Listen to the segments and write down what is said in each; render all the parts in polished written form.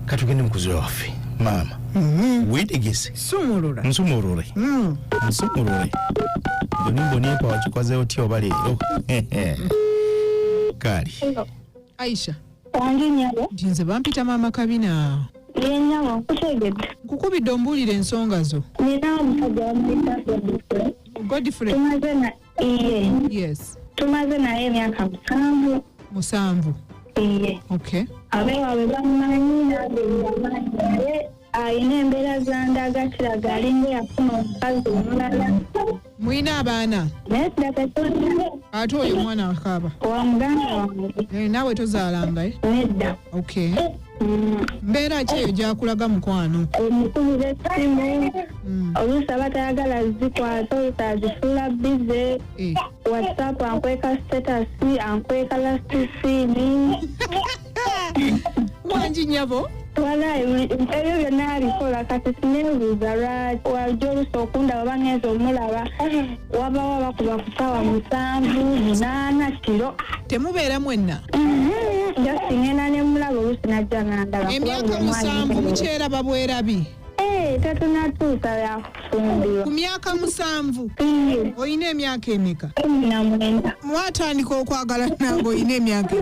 katugende mukuzi waffe mama wetegese sumulula nsumulule nsumulule mboniempa wakikoze otya oba leero kali Aisha wange nyabo nze bampita mama Kabina yenyabo kutegedde nkukubidde ombuulire ensonga zo nina omusajja wamuyita Godfrey tumaze na iye yes tumaze naye emyaka 7 iye okay abeewaabwe bamumanyi naye ayina embeera zandagatiraga alinga yafuna omukazi omulala muyina abaana naye sidakatona ate oyo omwana akaaba wa muganda wange naawe tozaalanga nedda okay mbeera ki eyo gyakulaga mukwano omukubira essimu oluusi aba tayagala zikwata oluusi azifuula bize whatsapp ankweka status ankweka last scene wangi nyabo wala ebyo byonna abikola kati sineebuuza lwaki wajja oluusi okundaba oba ngenza omulaba wabawo bakuba ku ssaawa 7-8 kiro temubeera mwenna just ngenda ne mulaba oluusi najja nandaba emyaka 7 mukyeraba bwerabi tatunatuusa yakufumbirwa ku myaka 7 olina emyaka emeka 19 mwatandika okwagalana ng'olina emyaka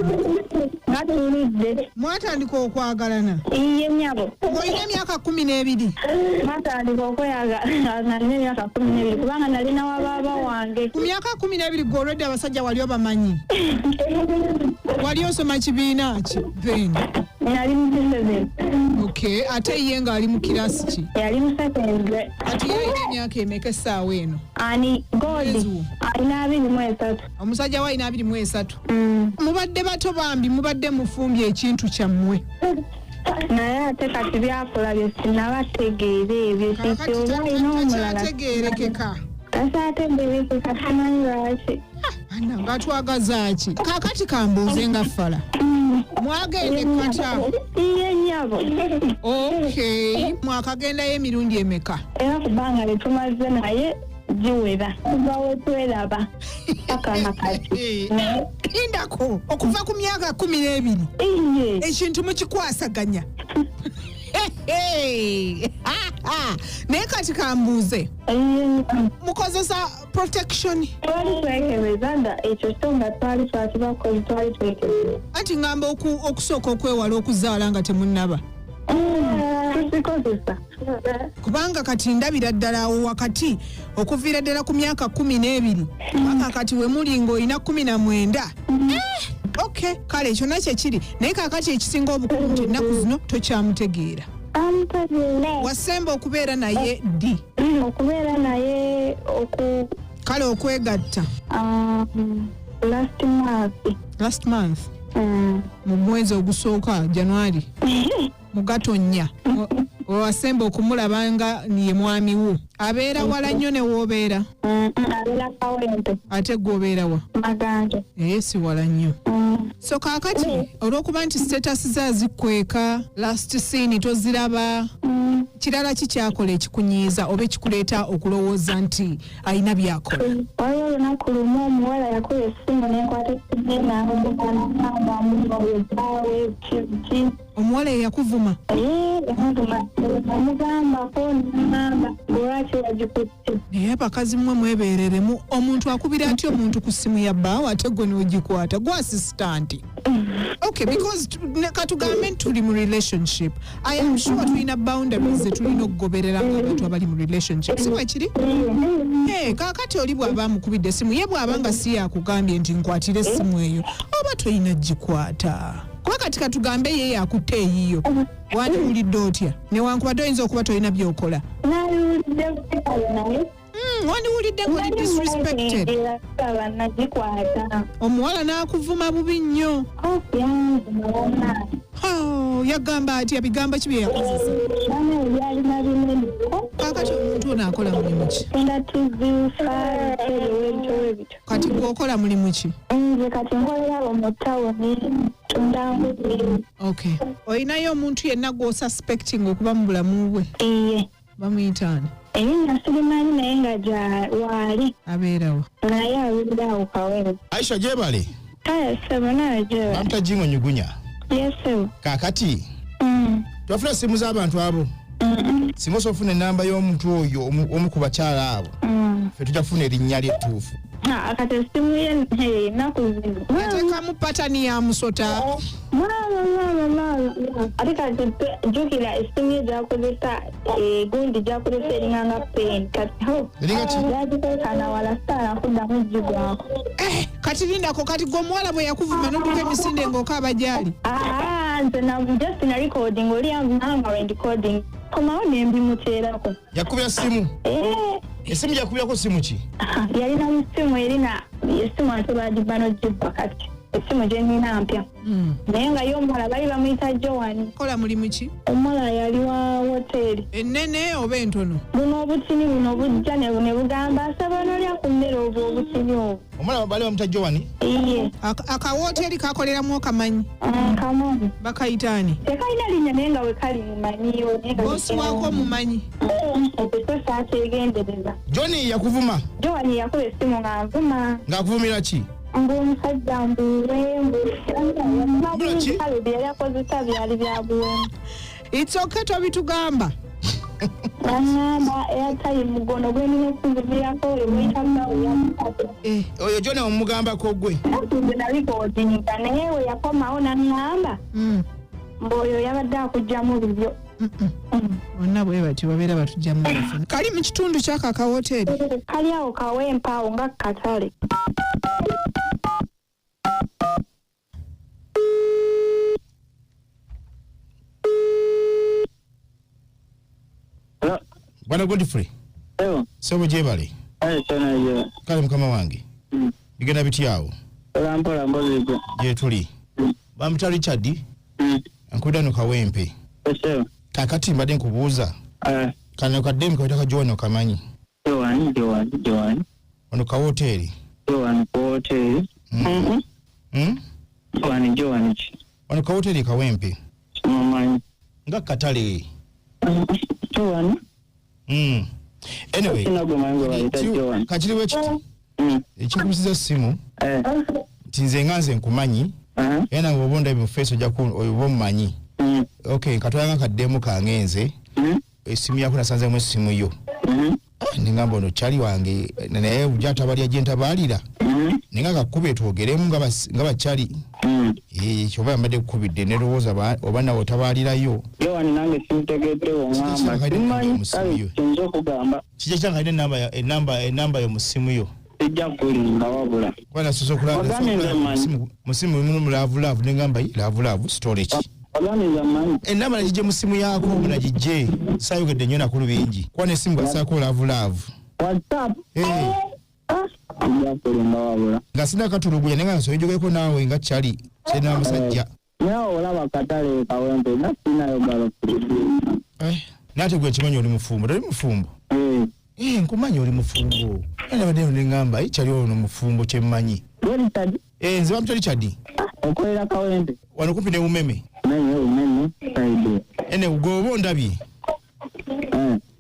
nga tuludde mwatandika okwagalana iye nyabo ng'olina emyaka 12 mwatandika okweyagala nalina emyaka 12 kubanga nalina wabaaba wange ku myaka 12 gw'olwedde abasajja wali obamanyi wali osoma kibiina ki then nali mu G7 okay ate ye ng'ali mu kirasi ki yali mu secondary ati yalina emyaka emeka essaawa eno ani godi alina 23 omusajja we alina 23 mubadde bato bambi mubadde mufumbye ekintu kyammwe naye ate kati byakola bye sinnabategeera ebyo kikyoba alina omulala kyategeerekeka tasaategeerekeka tamanyi lwaki anna ngaatwagaza ki kaakati kambuuze nga ffala mwagende kata iye nyabo okay mwakagendayo emirundi emeka era kubanga letumaze naye giwera kuva wetweraba paka nakati indako okuva ku myaka 12 iye ekintu mukikwasaganya naye kati kambuuze mukozesa protection twali twekebeza nda ekyo kyonga twali twakibakozi twali twekebeza anti ngamba okusooka okwewala okuzaala nga temunnaba tuzikozesa kubanga kati ndabira ddala awo wakati okuviira ddala ku myaka 12 paka kati we muli ng'olina 19 okay kale ekyo nakyo kiri naye kaakati ekisinga obukulu nti ennaku zino tokyamutegeera wasemba okubeera naye ddi okubeera naye kale okwegatta last month mu mwezi ogusooka January mu Gatonnya wasemba okumulaba nga ye mwami wo abeera wala nnyo ne woobeera abeera Kawempe ate gw'obeera wa Maganje si wala nnyo so kaakati olw'okuba nti status zazikweka last scene toziraba kirala ki kyakola ekikunyiiza oba ekikuleeta okulowooza nti alina byakola waliwo olunaku lumu omuwala yakola essimu nenkwata ekidena omuwala eyakuvuma omugambako namba lwaki wagikutte naye abakazi mmwe mwebeereremu omuntu akubira atya omuntu ku ssimu ya bbaawo ate gwe n'ogikwata gwa assistant okay because katugambe tuli mu relationship I am sure tulina boundaries tulina okugoberera ng'abantu abali mu relationship si bwekiri kaakati oli bw'aba amukubidde essimu ye bw'aba nga si yakugambye nti nkwatire essimu eyo oba tolina gikwata kuba kati katugambe ye yakutte eyiyo wandiwulidde otya newankubadde oyinza okuba tolina byokola wandiwulidde ng'oli disrespected omuwala n'akuvuma bubi nnyo yagamba atya bigambo ki bye yakozesa kaakati omuntu ono akola mulimu ki kati gweokola mulimu ki nze kati nkolera mu tawuni okay olinayo omuntu yenna gw'osuspecting okuba mu bulamu bwe iye bamuyitaani erinnya sirimanyi naye nga waali abeerawo naye awulirawo Kawempe Aisha jebale kale sebo nawe jeba bamta jingo nyugunya yesewo kakati twafuna simu z'abantu abo singa osofuna enamba y'omuntu oyo omu ku bakyala abo ffe tujja kufuna erinnya ly'ettuufu kati essimu ye ennaku zino yateekamu patani ya musota ate kati jjukira essimu ye gyakozesa gundi gyakozesa eringanga peni kati yagiteekana wala sitaala kuddamu jjigwako kati lindako kati gwe omuwala bwe yakuvuma n'odduka emisinde ng'okaaba gyali nze just na recording oli anga recording komawo nembimuteerako yakubira simu esimu yakubirako simu ki yalina musimu erina esimu ate bagibano jibba kati esimu gye nnina mpya naye nga ye omuwala bali bamuyita Joan. kola mulimu ki? omuwala yali wa woteri ennene oba entono? buno obutini buno bujja ne bugamba asaba nolya ku mmere obwo obutini obwo. omulaba bali bamuyita Joan? Iye. Akawoteri kakoleramu okamanyi? Kamanyi. Bakayitaani? Tekalina linnya naye nga we kali mumanyiyo. Bosi wako mumanyi? Ekyo saategendereza. Joan yakuvuma? Joan yakuba essimu nga nvuma. Ng'akuvumira ki? Ng'omusajja mbuwembu. Bulaki? Kale bye yali akozesa byali bya buwembu. It's okay tobitugamba. Nangamba airtime mugono gw'enina okuzivirako webwetamu yamukate. Oyo Joan omugambako gwe? Nze nalikoodinga naye we yakomawo nangamba mboyo yabadde akugjamu bibyo. Bonna bwe batyo babeera batugjamu bifuna. Kali mu kitundu ky'ako akawoteri? Kali awo kawempa awo nga katale. Bwana Godfrey. Sebo jebale. Kale mukama wange. Bigenda bityawo. Mpola mbozigo. Je tuli. Bamuta Richard. Ankuda no kawempe. Sebo. Kakati mbadde nkubuuza. Kana kademi kawitaka Joan okamanyi. Joan. Ono ka hoteli. Joan ko hoteli. Joan ki. Ono ka hoteli kawempe. Mumanyi. Nga katale. Joan. Anyway, kachiri wekiti ekikusiza simu tinze nganze nkumanyi era ng'obonda mu face ojja oba omumanyi okay katoyanga kaddemu kangenze esimu yako nasanze mu simu yo ningamba ono kyali wange naye ujata bali agenta balira ninga kakube twogeremu nga bakyali kyoba mbadde kukubidde ne lowooza oba nawe otabalirayo Joan nange simutegedde ngamba simanyi kinzo kugamba kijja kyanga enamba yo mu simu yo ejja kulimba wabula kwana soso kulaba musimu muno laavu ningamba laavu storage Oganiza mani. Enamba najije mu simu yako munajije sayogedde nnyo nakulu bingi kwana esimu gasako laavu WhatsApp kulimba wabula nga sina katuluguya nenga nsoyojogeko naawe nga kyali kyena musajja nyawo olaba katale kawempe nasina yogalo nate gwe kimanyi oli mufumbo toli mufumbo nkumanyi oli mufumbo era badde ningamba ikyali ono mufumbo kyemmanyi nze bamuta Richard okolera kawempe wano kumpi ne umeme saidi ene ugobo ondabye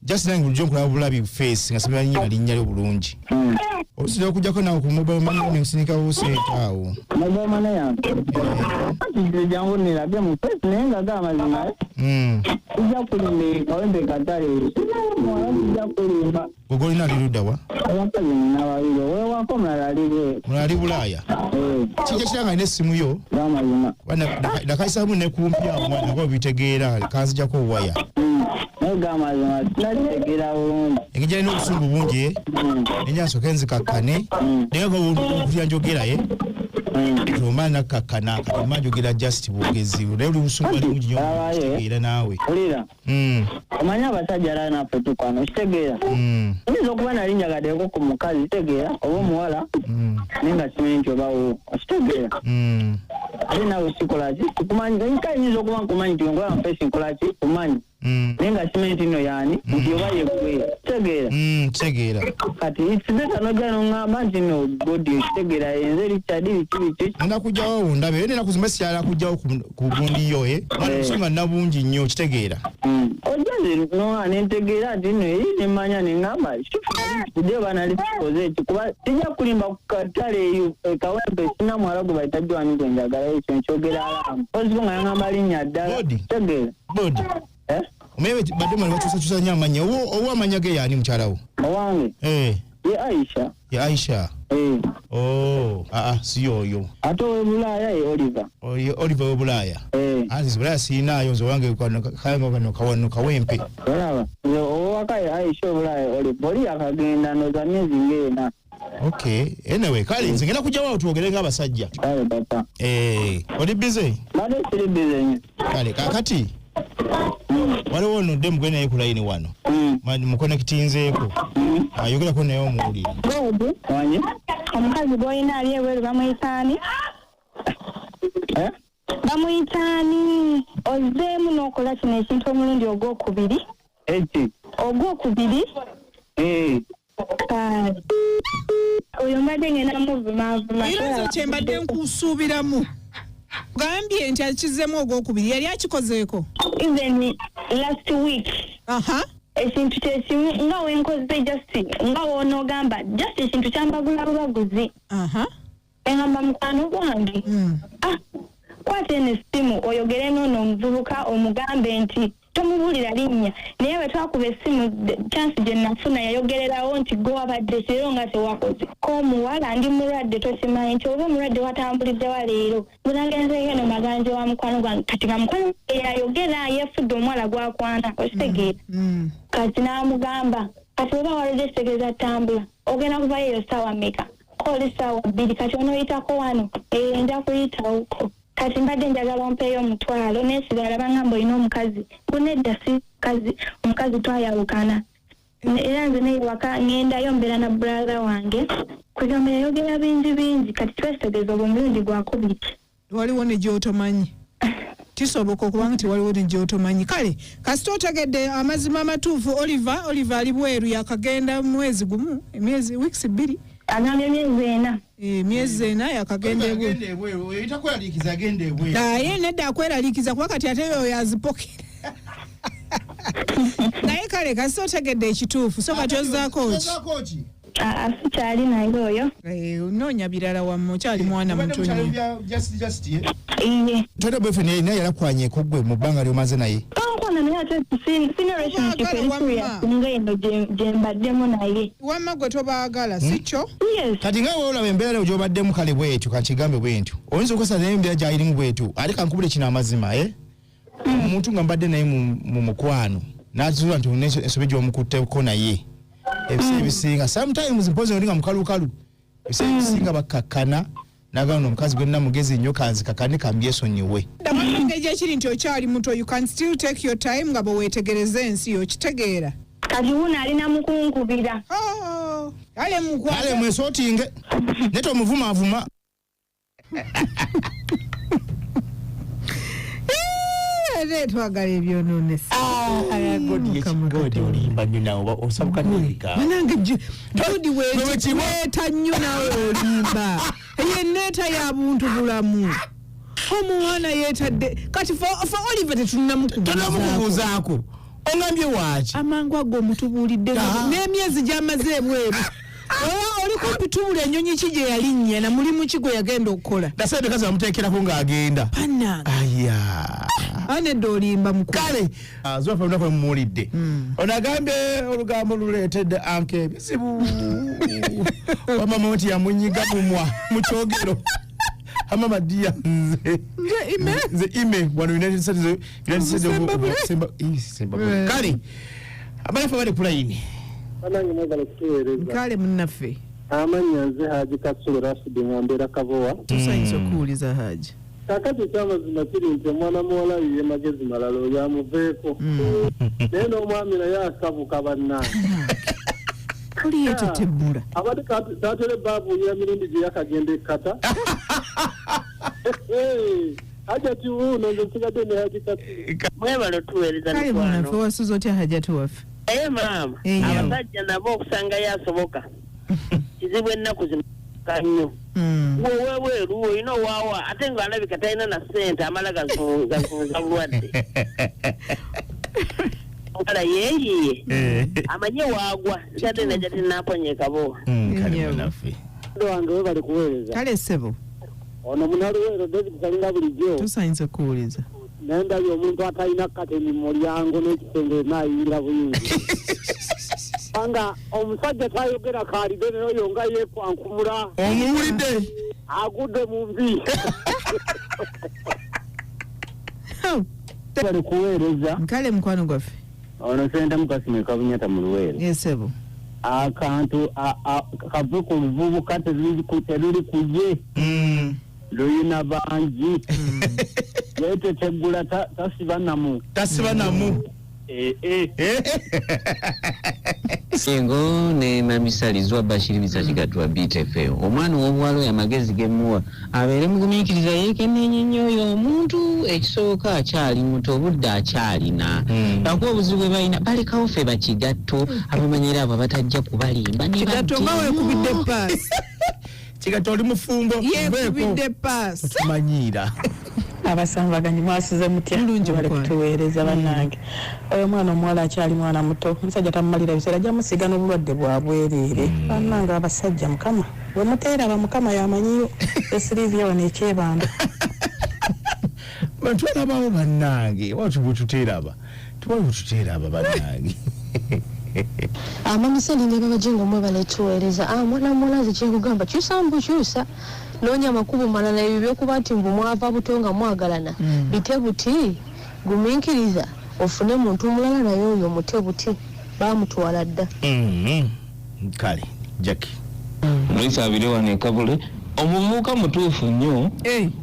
just nange bulijjo nkulaba bulabi face nga simanyi nnya linnya lyo bulungi osira okujjako nawe ku mobile money nensinika sentaawo mobile money yange jangu nirabye mu face naye nga gamazima ijja kulimba kawempe katale ijja kulimba gogolina aliruddawa abakazi nababiri wewako mulali Bulaaya kijja kiranga alina essimu yo gamazima nakaisamu nekumpya omwana nga obitegeera kanzijjako waya gamazima sinalitegeera bulungi engeri alina obusungu bungi nenyansooka enzikakkane naye nga njogeraye omwana nakkakkana kati njogera just bwogezi naye oli busungu ali bungi nnyo kitegeera naawe ulira omanyi abasajja ala naffe tukwano kitegeera oyinza okuba nali njagaddeko ku mukazi kitegeera oba omuwala naye nga simanyi nti obawo okitegeera ate naawe sikolaki kumanyi ayinza okuba nkumanyi nti nkola mpesi nkolaki kumanyi nenga simenti no yani ndiyoba yegwe tegeera kati isibeta noja ngamba nti no godi tegeera enze lichadiri kibiti nda kujawo ndabe nenda kuzimbesiala kujawo ku gundi yoye nasunga nabungi nnyo kitegeera ojaze no anentegeera nti no eri nemanya nengamba kudde bana likoze kuba tijja kulimba ku katale eyo kawempe sina mwalago baitajo ani Njagala ekyo nkyogera alamu ozibonga yangamba linnya ddala tegeera bodi Umewe bado mali watusa nyamanya owo amanya ge yani mcharawo owange ya Aisha siyo yo ato Bulaya Oliver Oliver Bulaya aziz Bulaya sinayo nzo wange kayanga kano kawempe baba owaka Aisha Bulaya Oliver akagenda no za miezi ngena okay anyway kale nzingena kujawa tuogere ng'abasajja kale papa oli busy bado siri busy kale kakati waliwo no dem gwena yekulaini wano mani muconnectinzeeko ayogera ko nayo muwulire wanyi omukazi boyina ali ebweru bamuyitaani bamuyitaani ozzeemu n'okola kino ekintu omulundi ogwokubiri oyo mbadde ngenda muvumavuma era kye mbadde nkusuubiramu gambye nti akizzemu ogwokubiri yali akikozeeko even last week ekintu kyekimu nga wenkoze just nga wonoogamba just ekintu kyambagula bubaguzi engamba mukwano gwange kwata eno essimu oyogere n'ono omuvubuka omugambe nti tomubulira linnya naye bwe twakuba essimu chance gye nafuna yayogererawo nti gwe wabadde leero nga tewakoze ko omuwala ndi mulwadde tokimanyi nti oba omulwadde watambuliddewa leero bunagenzeeko eno maganje wa mukwano gwange kati nga mukwano eyayogera yefudde omuwala gwakwana okitegeera kati n'amugamba kati oba walogestegeeza tambula ogenda kuvayo eyo ssaawa mmeka kooli ssaawa 2 kati onoyitako wano nja kuyitawoko kati mbadde njagala ompeeyo omutwalo nesigala bangamba olina omukazi bunedda si omukazi twayawukana era nze neiwaka ngendayo mbeera na brother wange kwegamba yayogera bingi kati twetegeeza obwo omulundi gwakubiri waliwo ne gyotomanyi kisoboka okubanga tewaliwo ne gyotomanyi kale kasita otegedde amazima amatuufu Oliver ali bweru yakagenda mwezi gumu emyezi weeks 2 agambye myezi 4 yakagenda ebweru oyitako yaliikiza agenda ebweru naye nedda akweraliikiza kuba kati ate oyo yazipokera naye kale kasita otegedde ekituufu so kati ozzaako ki sikyali naye oyo onoonya birala wamme okyali mwana mutonyi tolina boyfriend naye yalakwanyeko gwe mu bbanga lyomaze naye naye ate sina relationship nga eno gye mbaddemu naye wamma gwe tobaagala sikyo kati nga weolaba embeera gyobaddemu kale bwetyo kakigambe bwentyo oyinza okukosa naye embeera gyayirimu bwetyo ate kankubule kino amazima omuntu nga mbadde naye mu mukwano n'atuula nti ensobi gy'omukutteko naye ebiseera ebisinga sometimes mpozi olinga mukalukalu ebiseera ebisinga bakkakkana nagano omukazi gwe namugezi nnyo kanzikakane kambyesonyiwe engeri ekiri nti okyali muto you can still take your time nga bweweetegereza ensi okitegeera kati wuno alina mukunkubira kale mwesootinge naye tomuvumaavuma twagala ebyonoonesi godi olimba nnyo nawe osabuka nerika nange jodi weeta nnyo nawe olimba yenneeta ya buntu bulamu omuwana yeetadde kati for Oliver tetunamukubuuzaako ongambye waaki amangu ago omutubuulidde n'emyezi gy'amaze ebweru oli kumpi tubula ennyonyi ki gye yalinnya na mulimu ki gwe yagenda okukola nasebe kazi bamuteekerako ng'agenda pananga anedde olimba mukulu kale zofa lunako mumuwulidde onagambye olugambo luleetedde anke ebizibu wamama oti yamunyiga mumwa mu kyogero amama dia nze ime wano United States kale abalafa bali kulayini anange mwagala kutuweereza kale munnaffe amanya nze Haji Kasulu Rashid Mwambera Kabowa tusanyusa okuwuliza Haji kakati ekyamazima kiri nti omwana muwala ye magezi malala oyo amuveeko naye n'omwami naye akabuka bannange oli yetetebbula abadde tatere baabuulira mirundi gye yakagenda ekkata Hajati uno ndio sikade ne hajati. Mwebalo tuweleza kale mwana fe wasuzoti hajati wafe mama abasajja nabo okusanga yasoboka kizibu ennaku zimukanyo weweweru olina waawa ate ng'alabika talina na ssente amala gazuuza bulwadde Omuwala yeeyiye amanye waagwa kyadde najja tinaaponya ekabo ndo wange we bali kuweereza kale ssebo ono munaluweero David Kalinga bulijjo tusainze kuwuliza nendabye omuntu atalina kateni mu mulyango n'ekisenge naayingira buyingi anga omusajja tayogera kaalide nayo nga yeekwankumula omuwulidde agudde mu nvi bali kuweereza kale mukwano gwaffe ono sente mukasime kabunyata mu luweero yesebo akantu kave ku luvubuka teruli kuje luyina bangi yete tegula tasiba namu Singo ne mamisalizwa bashiri bisachigatwa BTF omwana w'obuwalo yamagezi gemuwa abere mugumikiriza yekenenye nnyo omuntu ekisooka akyali muto obudde akyalina bakuwa obuzibu balina balekawo ffe bakigatto abamanyira abo batajja kubalimba kigatto nga weekubidde paasi kigatto oli mufumbo yeekubidde paasi tumanyira abasambaganyi mwasize mutya bali kutuweereza bannange oyo mwana omuwala akyali mwana muto omusajja tamumalira biseera jamusiga n'obulwadde bwabwereere bannange abasajja mukama bwe muteeraba mukama yamanyiyo esirivya wano ekyebanda batwerabawo bannange watu bwetuteeraba tuteeraba bannange amamiselinga babajenga omwe baletuweereza mwana muwala zekyekugamba kyusa noonya amakubo malala ebyo byokuba nti mbu mwava buto nga mwagalana bite buti gumiikiriza ofune muntu omulala naye oyo mute buti bamutwala dda kale Jackie mwisabire wano ekabule omuvubuka mutuufu nnyo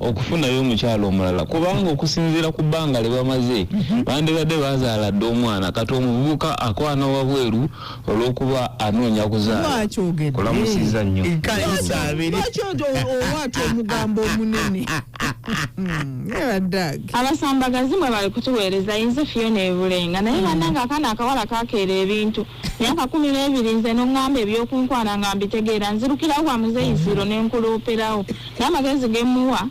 okufunayo omukyalo omulala kubanga okusinziira ku bbanga lye bamaze bandibadde bazaala dde omwana kati omuvubuka akwana wabweru olw'okuba anoonya kuzaala kulamusiza nnyo lwaki omugambo omunene abasambagazi mwe bali kutuweereza yinze Fiona ebulenga naye bannange akaana akawala kakeera ebintu myaka 12 nze n'oŋŋamba ebyokunkwana nga mbitegeera nzirukirawo kwa muzeyisiro n'enkulooperawo n'amagezi gemuwa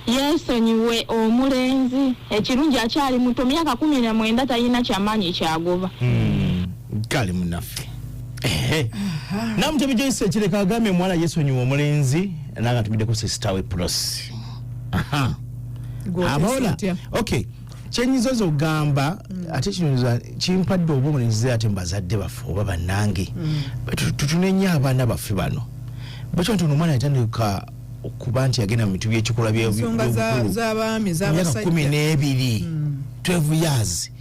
yeesonyiwe omulenzi ekirungi akyali muto myaka 19 talina kyamaanyi kyagoba kale munaffe namutemi Joyce ekireka agambye omuwala yeesonyiwe omulenzi n'agatumiddeko sisitawe Prosi abola okay kyenyizozo ogamba ate kino kimpadde obuwulize ate mbazadde baffe oba bannange tutunenye abaana baffe bano bwekyo nti omwana yatandika okuba nti yagenda mu bitu by'ekikola z'abaami z'abasajja 12 years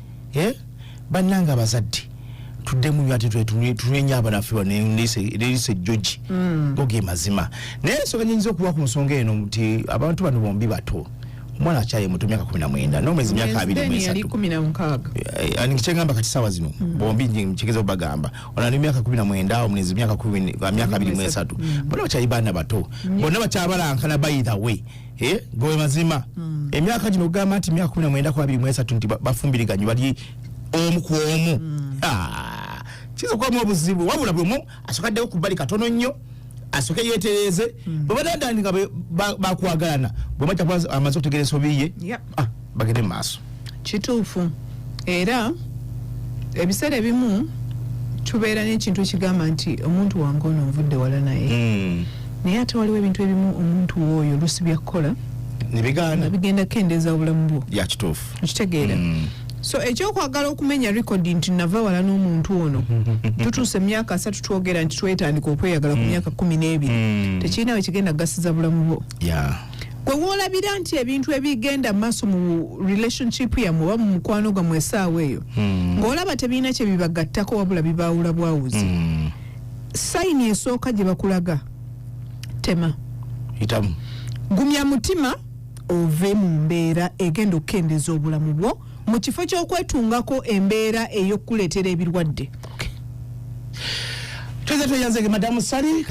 bannange abazadde tuddemu nnyo ate tunenye abaana baffe bano nerise George goge mazima naye ensonga nyinza okuba ku nsonga eno nti abantu bano bombi bato omwana akyaye muto myaka 19 n'omwezi myaka 23 nikikyengamba kati sawa zino bombi nkigeza obagamba ona ni myaka 19 omwezi myaka 23 bona bakyayi baana bato bonna bakyabalankana by the way gowe mazima emyaka gino ogamba nti myaka 19 ku 23 nti bafumbiriganye bali omu ku omu kiza okubamu obuzibu wabula bwe omu asokaddewo ku bbali katono nnyo asoke yetereze bwebadandani nga bakwagalana bwemaca amaze okutegera ensobi ye bagende maaso kituufu era ebiseera ebimu tubeera n'ekintu ekigamba nti omuntu wange ono nvudde wala naye naye ate waliwo ebintu ebimu omuntu oyo olusi byakukola bigenda kendeeza obulamu bwo yakituufu okitegeera so ekyokwagala okumenya rekodi nti nava wala n'omuntu ono tutuuse myaka 3 twogera nti twetandika okweyagala ku myaka 12 tekirina we kigenda gasiza bulamu bwo gwe woolabira nti ebintu ebigenda maaso mu relationship yammwe oba mu mukwano gammwe essaawa eyo ng'olaba tebirina kye bibagattako wabula bibaawula bwawuzi sayini esooka gye bakulaga tema hitamu gumya mutima ove mu mbeera egenda okukendeeza obulamu bwo mu kifo ky'okwetungako embeera ey'okukuleetera ebirwadde tweza tweyanzege madamu Sali